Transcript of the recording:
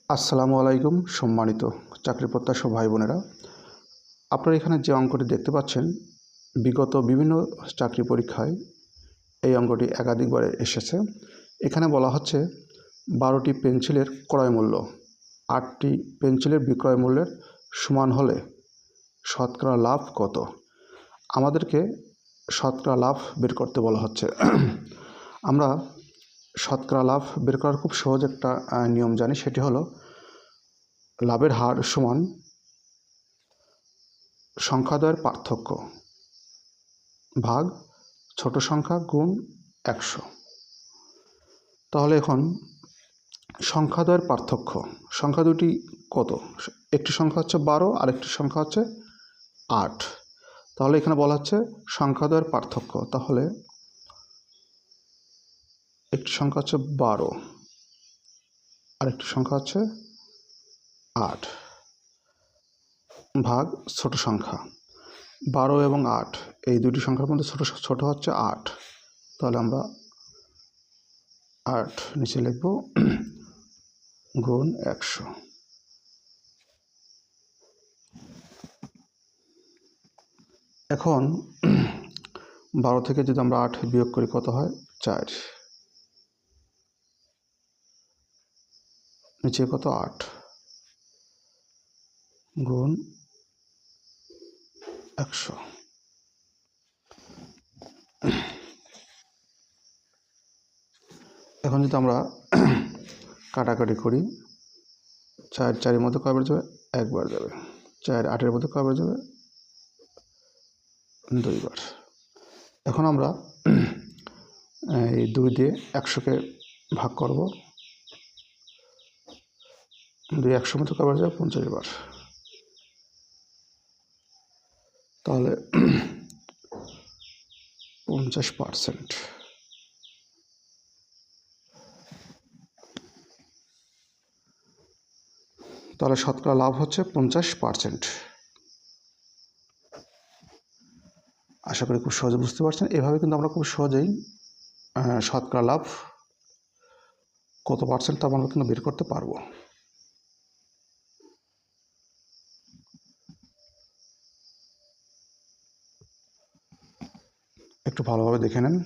আসসালামু আলাইকুম সম্মানিত চাকরি প্রত্যাশী ভাই বোনেরা, আপনারা এখানে যে অঙ্কটি দেখতে পাচ্ছেন বিগত বিভিন্ন চাকরি পরীক্ষায় এই অঙ্কটি একাধিকবার এসেছে। এখানে বলা হচ্ছে 12টি পেন্সিলের ক্রয় মূল্য 8টি পেন্সিলের বিক্রয় মূল্যের সমান হলে শতকরা লাভ কত। আমাদেরকে শতকরা লাভ বের করতে বলা হচ্ছে। আমরা শতকরা লাভ বের করার খুব সহজ একটা নিয়ম জানি, সেটি হলো লাভের হার সমান সংখ্যাদ্বয়ের পার্থক্য ভাগ ছোট সংখ্যা গুণ 100। তাহলে এখন সংখ্যাদ্বয়ের পার্থক্য, সংখ্যা দুটি কত? একটি সংখ্যা হচ্ছে 12 আর একটি সংখ্যা হচ্ছে 8। তাহলে এখানে বলা হচ্ছে সংখ্যাদ্বয়ের পার্থক্য। তাহলে একটি সংখ্যা হচ্ছে 12 আর একটি সংখ্যা হচ্ছে 8 ভাগ ছোট সংখ্যা 12 এবং 8, এই দুটি সংখ্যার মধ্যে ছোট হচ্ছে 8। তাহলে আমরা 8 নিচে লিখব গুণ 100। এখন 12 থেকে যদি আমরা 8 বিয়োগ করি কত হয়? 4। নিচে কত? 8 গুণ 100। এখন যদি আমরা কাটাকাটি করি, 4 4-এর মধ্যে কয়বার যাবে? একবার যাবে। 4 8-এর মধ্যে কয়বার যাবে? 2 বার। এখন আমরা এই 2 দিয়ে 100কে ভাগ করব। 2 100-এর মধ্যে কয়বার যাবে? 50 বার। তাহলে 50%। তাহলে শতকরা লাভ হচ্ছে 50%। আশা করি খুব সহজে বুঝতে পারছেন। এভাবে কিন্তু আমরা খুব সহজেই শতকরা লাভ কত পার্সেন্ট তা আমরা কিন্তু বের করতে পারবো। একটু ভালোভাবে দেখে নেন।